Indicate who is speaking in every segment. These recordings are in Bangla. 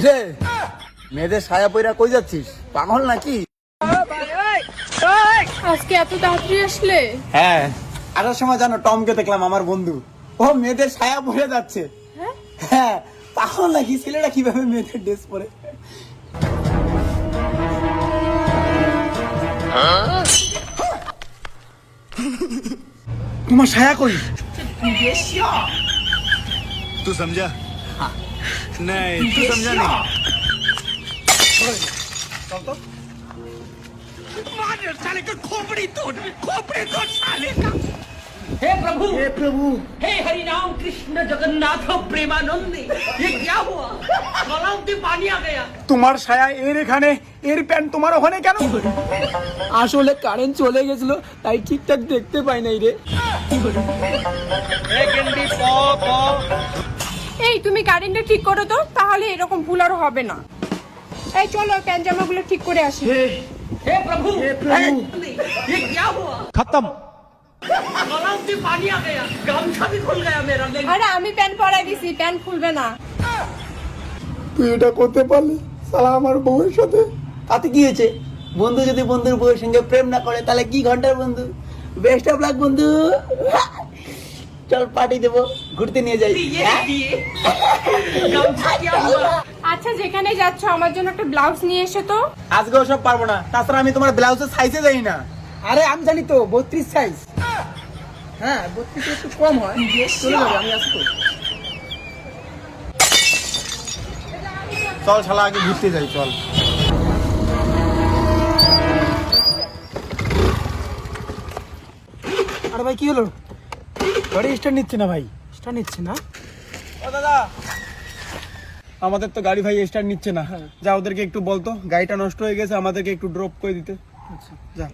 Speaker 1: রে মেয়েদের সায়া পয়রা কই যাচ্ছিস, পাগল নাকি?
Speaker 2: আজকে এত তাড়াতাড়ি আসলে?
Speaker 1: হ্যাঁ, আসার সময় জানো টমকে দেখলাম, আমার বন্ধু, ও মেয়েদের সায়া পরে যাচ্ছে। হ্যাঁ, পাগল নাকি? ছেলেরা কিভাবে মেয়েদের ড্রেস পরে? তোমার সায়া কই?
Speaker 3: तू समझा? नहीं तू समझा नहीं।
Speaker 4: हे प्रभु हे हरि राम कृष्ण जगन्नाथ प्रेमानंद, ये क्या हुआ? गलाव में पानी आ गया।
Speaker 1: তোমার সায়া এর এখানে, এর প্যান্ট তোমার ওখানে কেন?
Speaker 5: আসলে কারেন্ট চলে গেছিল, তাই ঠিকঠাক দেখতে পাই নাই রে।
Speaker 2: এই তুমি কারেন্টটা ঠিক করো তো, তাহলে এরকম ভুল আর হবে না। এই চলো প্যান্ট জামাগুলো ঠিক করে আসি।
Speaker 4: हे प्रभु ये क्या हुआ?
Speaker 3: खत्म।
Speaker 4: गलाव में पानी आ गया, गामछा भी खुल गया मेरा।
Speaker 2: আরে আমি প্যান্ট পরাই দিছি, প্যান্ট খুলবে না।
Speaker 1: তুই এটা করতে পারলি শালা আমার বউয়ের সাথে? তাতে কি হয়েছে? বন্ধু যদি বন্ধুর বউয়ের সঙ্গে প্রেম না করে তাহলে কি ঘন্টার বন্ধু। বেস্ট অফ লাক বন্ধু। চল পার্টি দেবো, ঘুরতে নিয়ে যাই।
Speaker 4: ये देखिए गामछा क्या हुआ?
Speaker 2: আচ্ছা যেখানে যাচ্ছ আমার জন্য একটা ব্লাউজ নিয়ে এসো তো।
Speaker 1: আজকে ওসব পারবো না, তাছাড়া আমি তোমার ব্লাউজের সাইজে যাই না।
Speaker 5: আরে আমি জানি তো 32 সাইজ। হ্যাঁ 32 একটু কম হয়, চলে যাবে, আমি আসবো।
Speaker 1: চল শালা আগে ঘুরতে যাই, চল।
Speaker 5: আরে ভাই কি হলো? গাড়ি স্টার্ট নিচ্ছে না ভাই। স্টার্ট নিচ্ছে না?
Speaker 1: ও দাদা, আমাদের তো গাড়ি ভাই স্টার্ট নিচ্ছে না। যা ওদেরকে একটু বলতো, গাড়িটা নষ্ট হয়ে গেছে, আমাদেরকে একটু ড্রপ করে দিতে।
Speaker 5: আচ্ছা
Speaker 1: যা।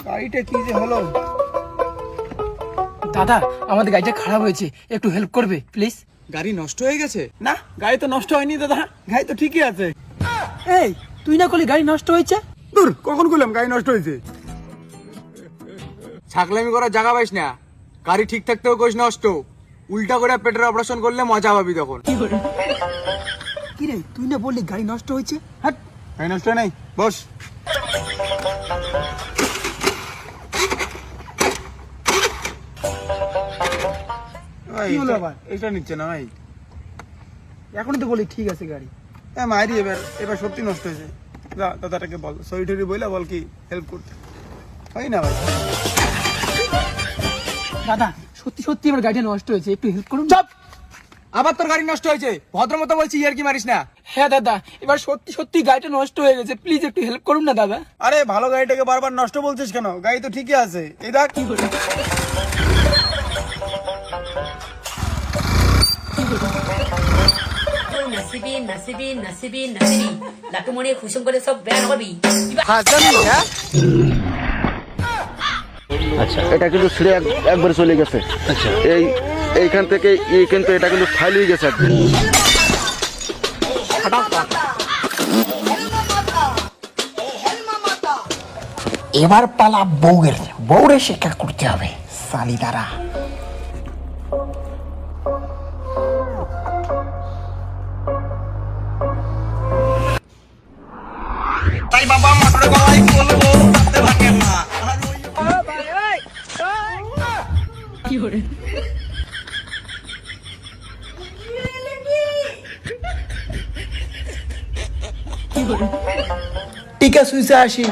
Speaker 1: গাড়িটা কি যে হলো?
Speaker 5: দাদা আমাদের গাড়িটা খারাপ হয়েছে, একটু হেল্প করবে প্লিজ?
Speaker 1: গাড়ি নষ্ট হয়ে গেছে? না, গাড়ি তো নষ্ট হয়নি দাদা, গাড়ি তো ঠিকই আছে।
Speaker 5: এই তুই না করলি গাড়ি নষ্ট হয়েছে?
Speaker 1: দূর, কখন করলাম গাড়ি নষ্ট হয়েছে? ছাগলামি করার জায়গা পাইস না, গাড়ি ঠিক থাকতেও কোষ নষ্ট। উল্টা করে পেটের অপারেশন করলে মজা পাবি তখন।
Speaker 5: কি রে তুই না বললি গাড়ি নষ্ট হয়েছে?
Speaker 1: হাট, গাড়ি নষ্ট হয় নাই, বস।
Speaker 5: কি হলো আবার?
Speaker 1: এটা নিচ্ছে না ভাই।
Speaker 5: এখনই তো বলি ঠিক আছে গাড়ি।
Speaker 1: হ্যাঁ মারি, এবার এবার সত্যি নষ্ট হয়েছে। যা দাদাটাকে বল, সরি টরি বইলা বল কি হেল্প করতে। হয় না ভাই।
Speaker 5: দাদা সত্যি সত্যি আমার গাড়িটা নষ্ট হয়েছে, একটু হেল্প করুন।
Speaker 1: চুপ! আবার তোর গাড়ি নষ্ট হয়েছে? ভদ্রমতো বলছি, ইয়ার কি মারিস না।
Speaker 5: হ্যাঁ দাদা, এবার সত্যি সত্যি গাড়িটা নষ্ট হয়ে গেছে, প্লিজ একটু হেল্প করুন না দাদা।
Speaker 1: আরে ভালো গাড়িটাকে বারবার নষ্ট বলছিস কেন? গাড়ি তো ঠিকই আছে, এই দেখ।
Speaker 6: নসিবি নসিবি নসিবি নসিবি লাটু মনে খুশম করে সব বের করবি।
Speaker 1: হ্যাঁ,
Speaker 7: আচ্ছা এটা কিন্তু ছিঁড়ে একবার চলে গেছে। আচ্ছা এইখান থেকে এই কিন্তু এটা কিন্তু ফাইল হয়ে গেছে একদম।
Speaker 8: এবার পালা বউরে শিক্ষা করতে হবে সালি দ্বারা।
Speaker 3: তাই বাবা মোটর গলায় বলবো তাতে ভাঙে না।
Speaker 5: টিকা সুইচে আসি।